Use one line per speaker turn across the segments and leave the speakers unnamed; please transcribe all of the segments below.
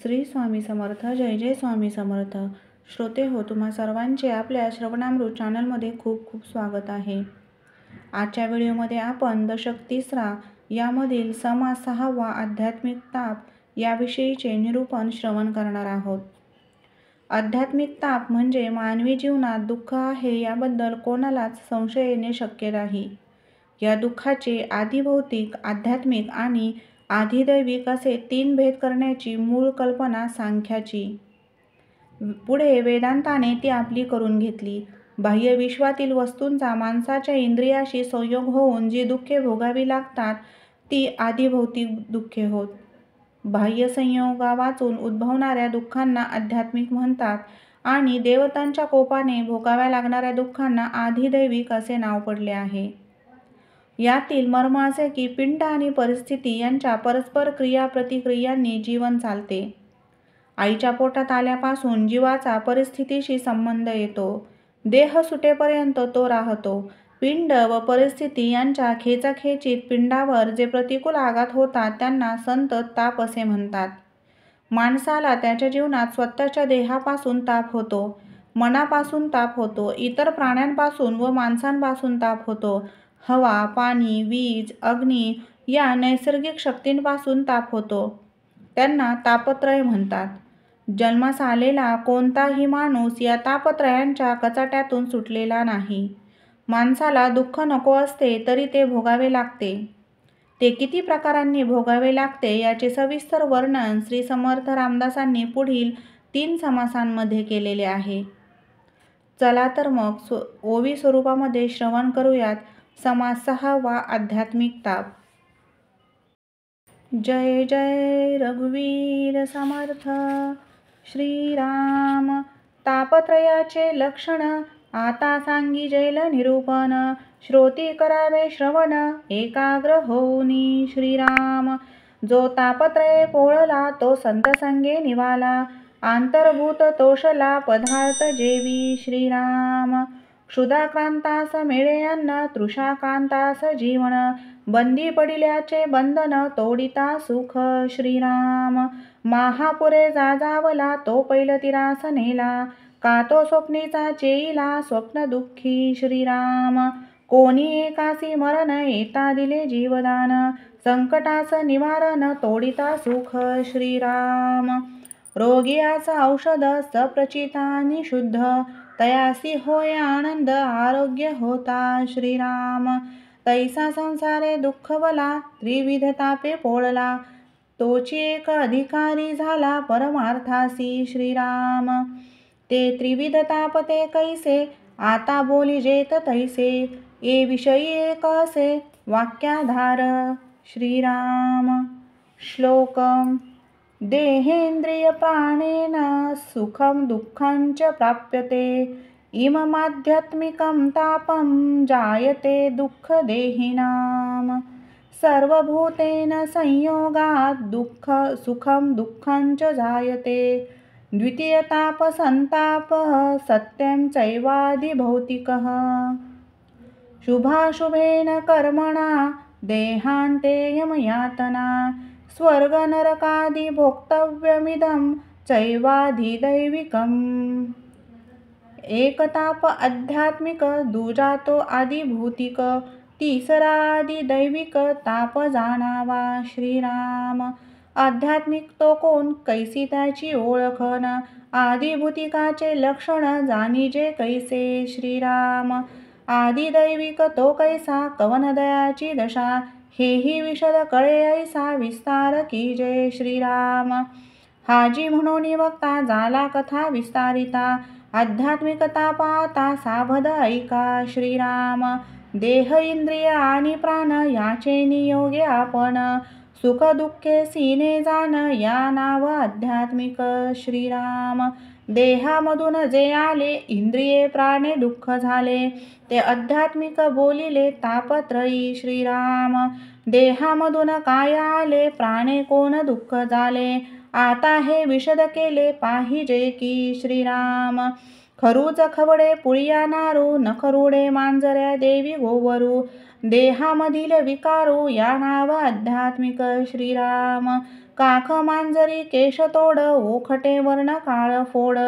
श्री स्वामी समर्थ. जय जय स्वामी समर्थ. श्रोते हो, तुम्हा सर्वांचे आपल्या श्रवणामृत चॅनलमध्ये खूप खूप स्वागत आहे. आजच्या व्हिडिओमध्ये आपण दशक 3 यामधील समास 6 आध्यात्मिक ताप याविषयीचे निरूपण श्रवण करणार आहोत. आध्यात्मिक ताप म्हणजे मानवी जीवनात दुःख आहे याबद्दल कोणालाच संशय येणे शक्य नाही. या दुःखाचे आधिभौतिक, आध्यात्मिक आणि आधिदैविक असे 3 भेद करण्याची मूळ कल्पना सांख्याची. पुढे वेदांताने ती आपली करून घेतली. बाह्य विश्वातील वस्तूंचा माणसाच्या इंद्रियाशी संयोग होऊन जी दुःखे भोगावी लागतात ती आधिभौतिक दुःखे होत. बाह्य संयोगावाचून उद्भवणाऱ्या दुःखांना आध्यात्मिक म्हणतात आणि देवतांच्या कोपाने भोगाव्या लागणाऱ्या दुःखांना आधिदैविक असे नाव पडले आहे. यातील मर्म असे की पिंड आणि परिस्थिती यांच्या परस्पर क्रियाप्रतिक्रियांनी जीवन चालते. आईच्या पोटात आल्यापासून जीवाचा परिस्थितीशी संबंध येतो. देह सुटेपर्यंत तो राहतो. पिंड व परिस्थिती यांच्या खेचाखेचीत पिंडावर जे प्रतिकूल आघात होतात त्यांना संतत-ताप असे म्हणतात. माणसाला त्याच्या जीवनात स्वतःच्या देहापासून ताप होतो, मनापासून ताप होतो, इतर प्राण्यांपासून व माणसांपासून ताप होतो, हवा, पाणी, वीज, अग्नी या नैसर्गिक शक्तींपासून ताप होतो. त्यांना तापत्रय म्हणतात. जन्मास आलेला कोणताही माणूस या तापत्रयांच्या कचाट्यातून सुटलेला नाही. माणसाला दुःख नको असते तरी ते भोगावे लागते. ते किती प्रकारांनी भोगावे लागते याचे सविस्तर वर्णन श्री समर्थ रामदासांनी पुढील 3 समासांमध्ये केलेले आहे. चला तर मग ओवी स्वरूपामध्ये श्रवण करूयात. समास 6 आध्यात्मिक ताप. जय जय रघुवीर समर्थ. श्रीराम. तापत्रयाचे लक्षण आता सांगी जैल निरूपण. श्रोती करावे श्रवण एकाग्र होऊनी. श्रीराम. जो तापत्रये पोळला तो संत संगे निवाला. अंतर्भूत तोषला पदार्थ जेवी. श्रीराम. क्षुधाक्रांतास मिळे अन्न तृषाक्रांतास जीवन. बंदी पडिल्याचे बंधन तोडिता सुख. श्रीराम. महापुरे जाजावला तो पैलतीरास नेला. का तो स्वप्नीचा चेईला स्वप्न दुःखी. श्रीराम. कोणी एकासी मरण येता दिले जीवदान. संकटास निवारण तोडिता सुख. श्रीराम. रोगियास औषध सप्रचिता आणि शुद्ध. तयासी होय आनंद आरोग्य होता. श्रीराम. तैसा संसारे दुःखवला त्रिविध तापे पोळला. तोची एक अधिकारी झाला परमार्थासी. श्रीराम. ते त्रिविध ताप ते कैसे आता बोली जेत तैसे. ये विषयी एक असे वाक्याधार. श्रीराम. श्लोकम. देहेंद्रिय प्राणेन सुखम दुःखं च प्राप्यते. इममाध्यात्मिकं तापं जायते दुःख देहिनां. सर्वभूतेन संयोगात् दुःख सुखं दुःखं च जायते. द्वितीय ताप संतापः सत्यं चैवाधिभौतिकः. शुभाशुभेन कर्मणा देहान्ते यमयातना. स्वर्ग नरकादि भोक्तव्यमिदं चैवाधिदैविकम्. एक ताप आध्यात्मिक, दुजा तो आधिभौतिक, तिसरा आधिदैविक ताप जाणावा. श्रीराम. आध्यात्मिक तो कोण कैसी त्याची ओळखण. आधिभौतिकाचे लक्षण जाणीजे कैसे. श्रीराम. आधिदैविक तो कैसा कवन दयाची दशा. हेही विशद कळे ऐसा विस्तार कीजे. श्रीराम. हाजी म्हणून वक्ता झाला कथा विस्तारिता. आध्यात्मिक तापाता सावध ऐका. श्रीराम. देह इंद्रिय आणि प्राण याचे नियोगे आपण. सुख दुःखे सीने जाण या नाव आध्यात्मिक. श्रीराम. देहामधून जे आले इंद्रिये प्राणे दुःख झाले ते आध्यात्मिक बोलिले तापत्रयी. श्रीराम. देहामधून काय आले प्राणे कोण दुःख झाले. आता हे विशद केले पाहिजे की. श्रीराम. खरूच खवडे पुळिया नारू नखरुडे मांजऱ्या देवी गोवरू. देहामधील विकारू या नाव आध्यात्मिक. श्रीराम. काख मांजरी केश तोड, ओखटे वर्ण काळ फोड,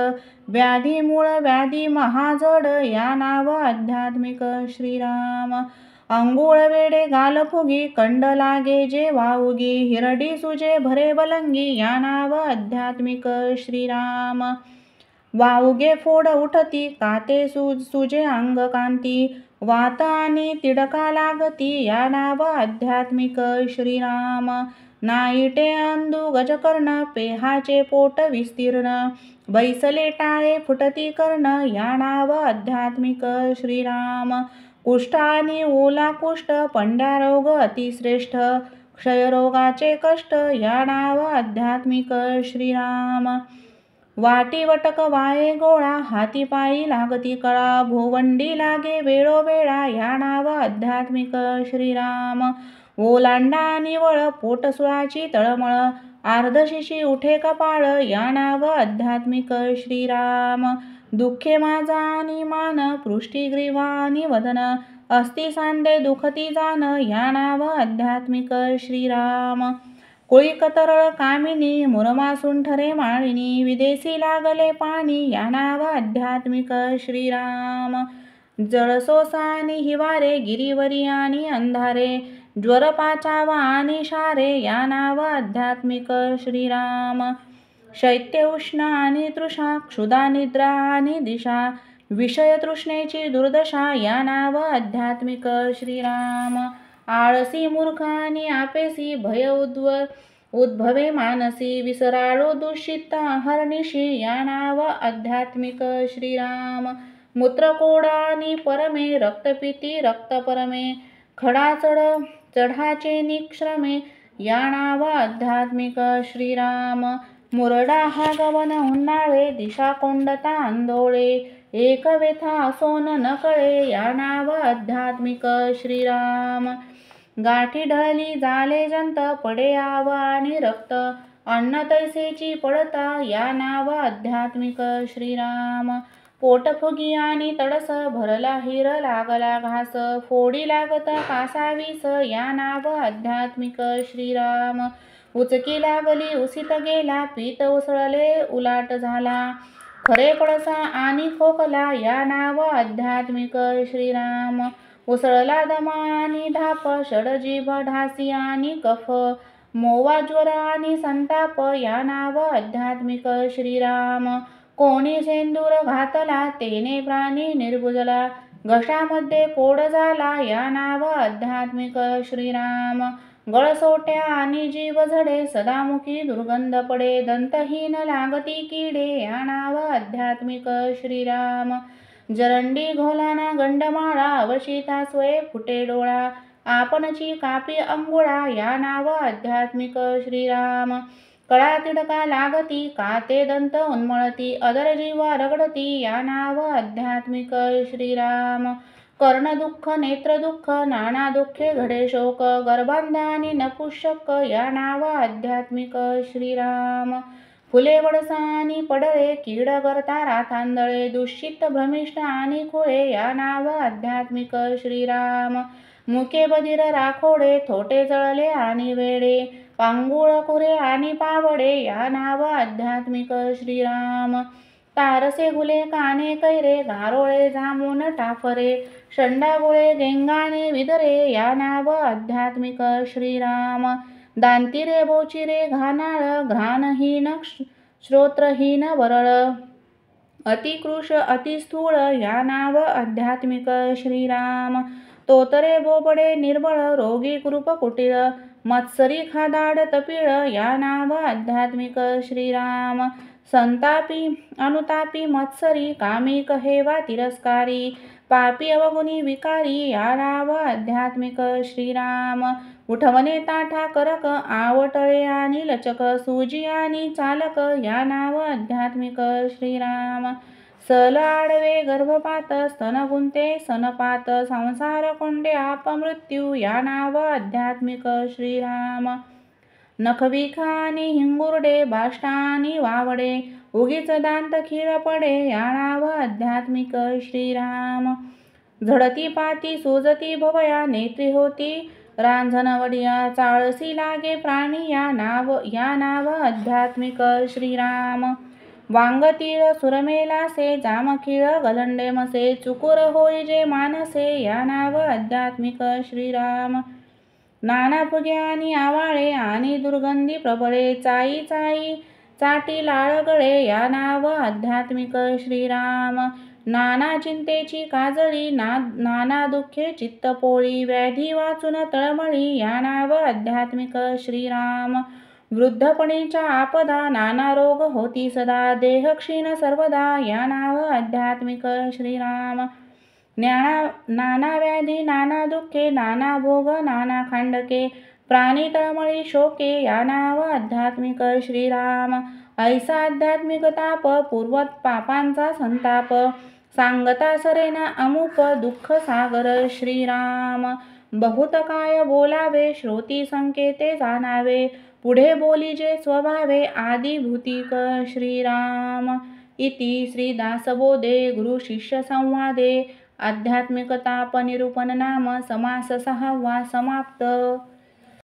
व्याधी मूळ व्याधी महाजड, या नाव आध्यात्मिक श्रीराम. अंघोळ वेडे गाल फुगी, कंड लागे जे वाउगी, हिरडी सुजे भरे बलंगी, या नाव आध्यात्मिक श्रीराम. वाउगे फोड उठती, काते सुजे अंग कांती, वात आणि तिडका लागती, या नाव आध्यात्मिक श्रीराम. नाईटे अंधु गजकर्ण, पेहाचे पोट विस्तीर्ण, बैसले टाळे फुटती कर्ण, या नाव आध्यात्मिक श्रीराम. कुष्ठ आणि ओला कुष्ठ, पंड्या रोग अतिश्रेष्ठ, क्षयरोगाचे कष्ट, या नाव आध्यात्मिक श्रीराम. वाटी वटक वाये गोळा, हाती पायी लागती कळा, भोवंडी लागे वेळोवेळा, या नाव आध्यात्मिक श्रीराम. ओलांडा आणि वळ, पोटसुळाची तळमळ, अर्धशिशी उठे कपाळ, या नाव आध्यात्मिक श्रीराम. दुःखे माझा आणि मान, पृष्ठीग्रीवा आणि वदन, अस्ति सांडे दुखती जाण, या नाव आध्यात्मिक श्रीराम. कुळी कतरळ कामिनी, मुरमासून ठरे माळिनी, विदेशी लागले पाणी, या नाव आध्यात्मिक श्रीराम. जळसोसा आणि हिवारे, गिरीवरी आणि अंधारे, ज्वर पाचावा आणि शारे, या नाव आध्यात्मिक श्रीराम. शैत्य उष्ण आणि तृषा, क्षुधा निद्रा आणि दिशा, विषय तृष्णेची दुर्दशा, या नाव आध्यात्मिक श्रीराम. आळसी मूर्ख आणि आपेसी, भय उद्भवे मानसी, विसराळो दुश्चित्त अहर्निशी, या नाव आध्यात्मिक श्रीराम. मूत्रकोड आणि परमे, रक्तपिती रक्त परमे, खडा चढाचे निक्षरमे, या नाव आध्यात्मिक श्रीराम. मुरडा हा गवन उन्हाळे, दिशा कोंडता आंधोळे, एक व्यथा असोन न कळे, या नाव आध्यात्मिक श्रीराम. गाठी ढळली जाले जंत, पडे आव आणि रक्त, अन्न तैसेची पडता, या नाव आध्यात्मिक श्रीराम. पोटफुगी आणि तडस, भरला हिर लागला घास, फोडी लागत कासावीस, या नाव आध्यात्मिक श्रीराम. उचकी लागली उसित गेला, पीत उसळले उलाट झाला, खरे पडसा आणि खोकला, या नाव आध्यात्मिक श्रीराम. उसळला दमा आणि धाप, षडजीभ ढासी आणि कफ, मोवा ज्वर आणि संताप, या नाव आध्यात्मिक श्रीराम. कोणी सेंदूर घातला, तेने प्राणी निर्भुजला, घशामध्ये फोड झाला, या नाव आध्यात्मिक श्रीराम. गळसोट्या आणि जीव झडे, सदामुखी दुर्गंध पडे, दंतहीन लागती किडे, या नाव आध्यात्मिक श्रीराम. जरंडी घोलाना गंडमाळा, अवशिता स्वये फुटे डोळा, आपणची कापी अंघोळा, या नाव आध्यात्मिक श्रीराम. कळा तिडका लागती, काते दंत उन्मळती, अदर जीवा रगडती, या नाव आध्यात्मिक श्रीराम. कर्ण दुःख नेत्र दुःख, नाना दुःखे घडे शोक, गर्भांध आणि नपुंसक, या नाव आध्यात्मिक श्रीराम. फुले वडसा आणि पडळे, कीड करता रातांदळे, दुश्चित्त भ्रमिष्ट आणि खुळे, या नाव आध्यात्मिक श्रीराम. मुके बधीर राखोडे, थोटे जळले आणि वेडे, पांगुळ कुरे आणि पावडे, या नाव आध्यात्मिक श्रीराम. तारसे गुले काने कैरे, गारोळे जामून टाफरे, शंडागोळे गेंगाने विदरे, या नाव आध्यात्मिक श्रीराम. दांतिरे बोचिरे घानाळ, घ्राणहीन श्रोत्रहीन वरळ, अतिकृश अतिस्थूळ, या नाव आध्यात्मिक श्रीराम. तोतरे बोबडे निर्बळ, रोगी कृप कुटीळ, मत्सरी खादाड तपिळ, या नाव आध्यात्मिक श्रीराम. संतापी अनुतापी मत्सरी, कामी कहेवा तिरस्कारी, पापी अवगुणी विकारी, या नाव आध्यात्मिक श्रीराम. उठवणे ताठा करक, आवटळे आणि लचक, सूजी आणि चालक, या नाव आध्यात्मिक श्रीराम. सल आडवे गर्भपात, स्तन गुंते सनपात, संसार कोंडे अपमृत्यू, या नाव आध्यात्मिक श्रीराम. नखविखा आणि हिंगुरडे, बाष्टा आणि वावडे, उगीच दांत खीळ पडे, या नाव आध्यात्मिक श्रीराम. झडती पाती सुजती भवया, नेत्री होती रांझणवडिया चाळसी लागे प्राणी या नाव आध्यात्मिक श्रीराम. वांगतीळ सुरमेलासे जामखिळ गलंडेमसे चुकुर होई जे मानसे या नाव आध्यात्मिक श्रीराम. नाना फुगे आणि आवाळे आणि दुर्गंधी प्रबळे चाई चाई चाटी लाळगळे या नाव आध्यात्मिक श्रीराम. नाना चिंतेची काजळी नाना दुःखे चित्तपोळी व्याधी वाचून तळमळी या नाव आध्यात्मिक श्रीराम. वृद्धपणीच्या आपदा नाना रोग होती सदा देह क्षीण सर्वदा या नाव आध्यात्मिक श्रीराम. नाना व्याधी नाना दुःखे नाना भोग नाना खांडके प्राणी तळमळी शोके या नाव आध्यात्मिक श्रीराम. ऐसा आध्यात्मिक ताप पूर्वत पापांचा संताप सांगता सरेना अमुक दुःख सागर श्रीराम. बहुत काय बोलावे श्रोती संकेते जाणावे पुढे बोली जे स्वभावे आदि भूतिक श्रीराम. इति श्री दासबोधे गुरु शिष्य संवादे आध्यात्मिक ताप निरूपण नाम समास 6वा समाप्त.